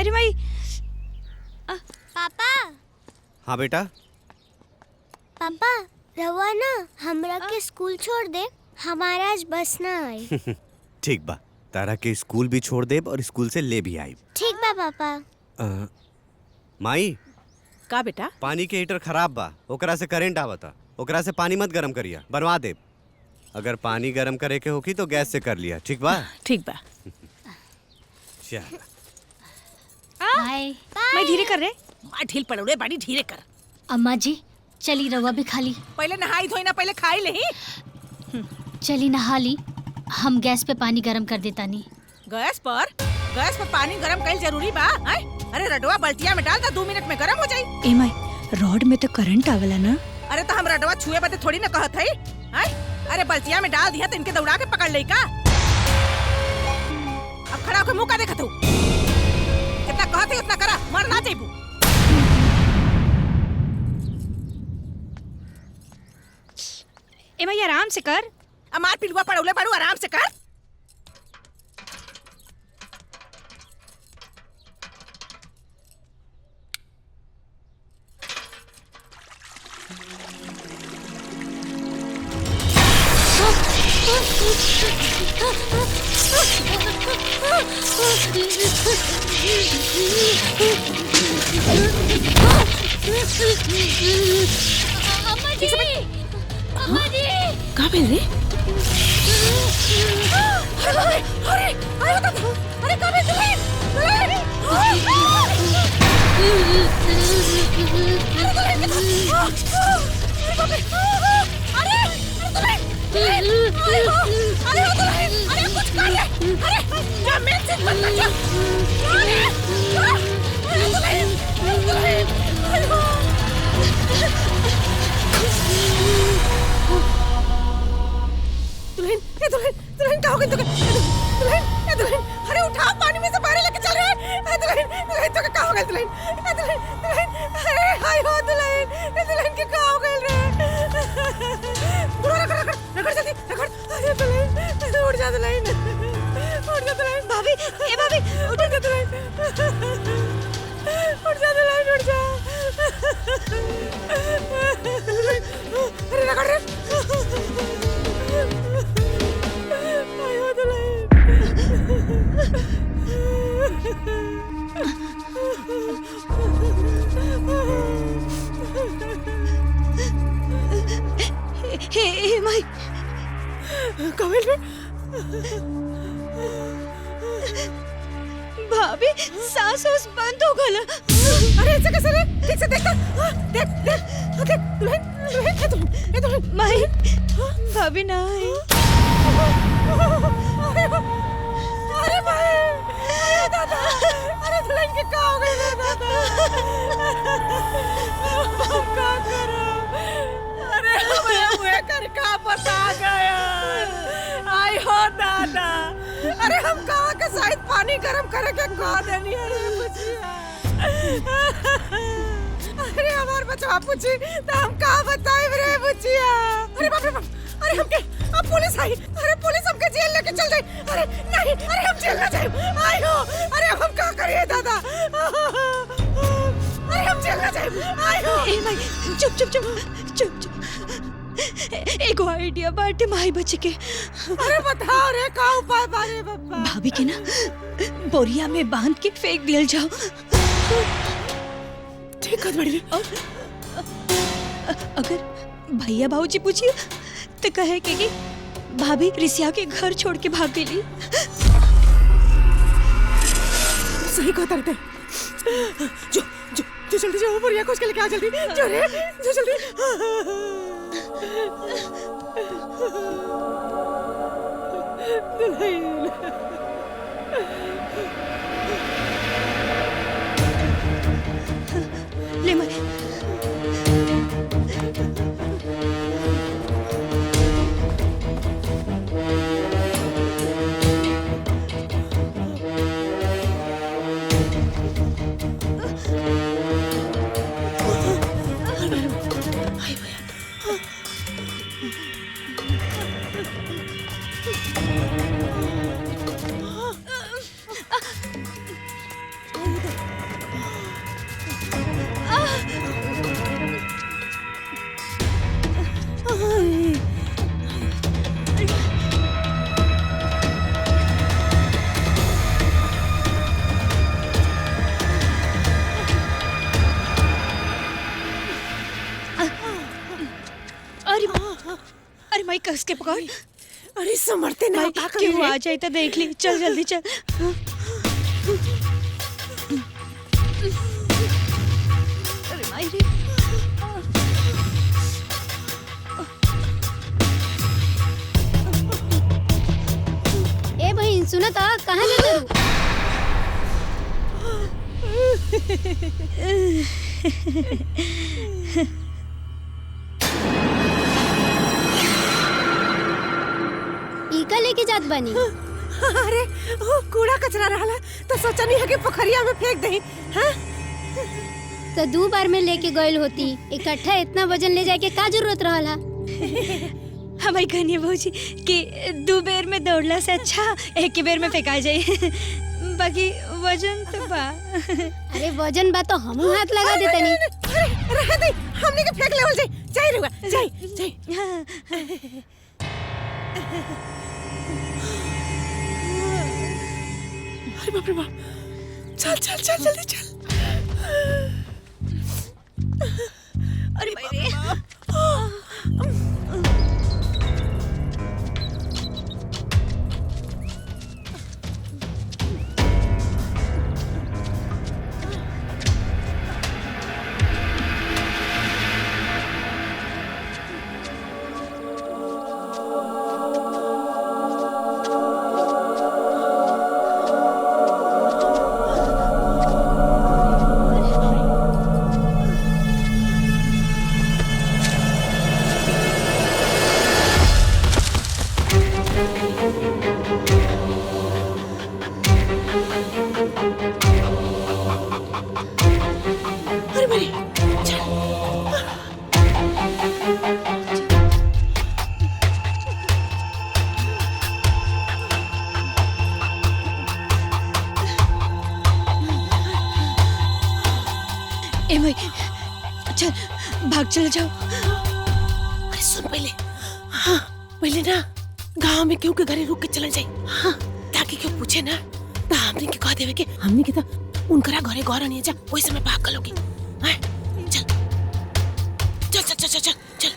अरे भाई पापा। हाँ बेटा। पापा रवा ना हमरा के स्कूल छोड़ दे, हमारा आज बस ना आई। ठीक बा, तारा के स्कूल भी छोड़ देब और स्कूल से ले भी आई। ठीक बा पापा। माई का बेटा? पानी के हीटर खराब बा, ओकरा से करंट आवता, ओकरा से पानी मत गरम करिया, बनवा देब। अगर पानी गरम करे के होगी तो गैस से कर लिया, ठीक बा? ठीक बा। चल बाय। मैं धीरे कर रे। माँ ढील पड़ोले बाड़ी धीरे कर। अम्मा जी चली रवा भी खा ली। पहले नहाई धोई ना, पहले खाई ले। चली नहा ली, हम गैस पे पानी गरम कर देता नहीं। गैस पर पानी गरम कईल जरूरी बा? अरे रडवा बल्टिया में डाल दा, 2 मिनट में गरम हो जाई। ए माई, रॉड में तो करंट आवेला ना। अरे तो हम रडवा छुए बदे थोड़ी ना कहत हई। अरे बल्टिया में डाल दिया तो इनके दौड़ा के पकड़ ले का। अब खड़ा होकर मुंह का देखत हूँ। कितना कहत है उतना करा, मर ना जाइबू। ए भाई आराम से कर। अमार पिलुआ पड़ोले बाड़ू, आराम से कर। अम्मा जी, अम्मा जी। का भेल रे? अरे आयो तो, अरे कब तुले? दुल्हन क्या हो गई? दुल्हन अरे उठाओ, पानी में से बाहर लेके चल रहे हैं। दुल्हन तो क्या हो गई? दुल्हन अरे हाय हो दुल्हन के क्या हो गई रे? रगड़ जल्दी रगड़। अरे दुल्हन उठ जा, दुल्हन भाभी, ए भाभी, उठ जा दुल्हन, उठ जा। अरे रगड़ रे। आयो दुल्हन। ए माई, कमल रे। भाभी सांस बंद हो गला। अरे ऐसे कैसे रे? ठीक से देख, देख दुल्हन। माई, भाभी ना आई। अरे भाई, अरे दादा, अरे दुल्हन के क्या हो गई रे दादा? हम क्या करो? अरे हमें मुझे कर का पता गया। आई हो दादा, अरे हम कहाँ के शायद पानी गरम करके खा देनी है रे बुचिया। अरे हमार बचवा पूछी तो हम कहाँ बताए रे बुचिया। अरे बाप रे बाप, अरे हमके अब पुलिस आई। अरे पुलिस हमके जेल लेके चल गई। अरे नहीं, अरे हम जेल ना जाए। आई हो, अरे अब हम क्या करिए दादा? अरे हम जेल ना जाए। आई हो। ए माई, चुप। एगो आइडिया बाटे माई बचे के। अरे बताओ रे, का उपाय बारे बाबा? भाभी के ना बोरिया में बांध के फेंक दिया जाओ। ठीक है बड़ी। अगर भैया भाऊजी पूछिए तो कहे कि भाभी रिसिया के घर छोड़ के भाग गई। सही कहता रहता है। जो जल्दी जाओ, बोरिया को उसके लेके आ जल्दी। जो रे, जो जल्दी। ले माई, कस के पकड़। अरे समझते ना भाई का क्यों करी आ जाए तो देख ली। चल जल्दी चल। अरे माई रे। ए बहन सुनो तो कहाँ जाते हो? इका लेके जात बनी। अरे वो कूड़ा कचरा रहला तो सोचा नहीं है कि पोखरिया में फेंक दही। हाँ? तो 2 बार में लेके गइल होती, इकट्ठा इतना वजन ले जाए के का जरूरत रहला? हमारी कहनी भौजी कि 2 बेर में दौड़ला से अच्छा एक ही बेर में फेंका जाए। बाकी वजन तो बा। अरे वजन बा तो हमू हाथ लगा देते नहीं। अरे रह दे, हमने के फेंक लेवल जाई। जाई रुआ, जाई। अरे बाप रे बाप। चल चल चल जल्दी चल। अरे भाई रे। अरे मेरी चल। ए भाई चल भाग चले जाओ। अरे सुन पहले। हाँ पहले ना गांव में क्यों के घरे रुक के चलन जाए। हाँ ताकि क्यों पूछे ना तो हमने के कह देवे के हमने के तो उनकरा घरे गौर नहीं जा वही समय भाग कलोगी। हाँ चल चल चल चल चल चल चल।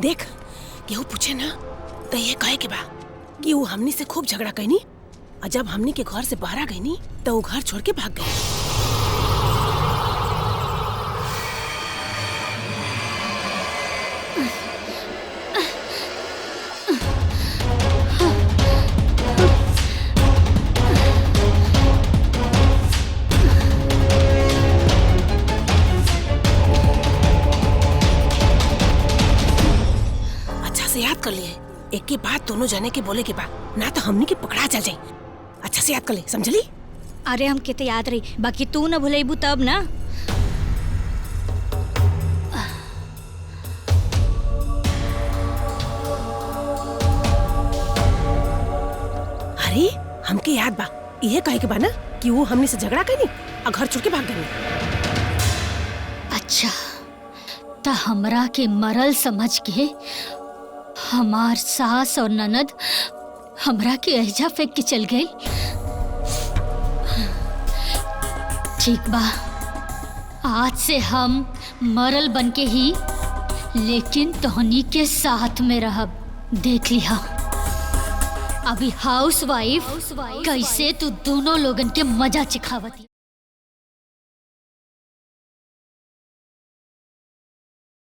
देख केहू पूछे ना तो ये कहे के बा कि वो हमनी से खूब झगड़ा कैनी और जब हमनी के घर से बाहर गई नी तो वो घर छोड़ के भाग गए। अच्छा से याद कर लिए एक के बाद दोनों जाने के बोले के बाद ना तो हमनी के पकड़ा चल जाए। अच्छा से याद कर ले समझली। अरे हम किते याद रही बाकी तू ना भुलेबू तब ना। अरे हमके याद बा ये कहे के बा ना कि वो हमनी से झगड़ा कैनी और घर छोड़ के भाग गई। अच्छा तो हमरा के मरल समझ के हमार सास और ननद हमरा के एहजा फेंक के चल गई। ठीक बा आज से हम मरल बन के ही लेकिन तोहनी के साथ में रहब। देख लिहा अभी हाउस वाइफ कैसे तू दोनों लोगन के मजा चिखावती।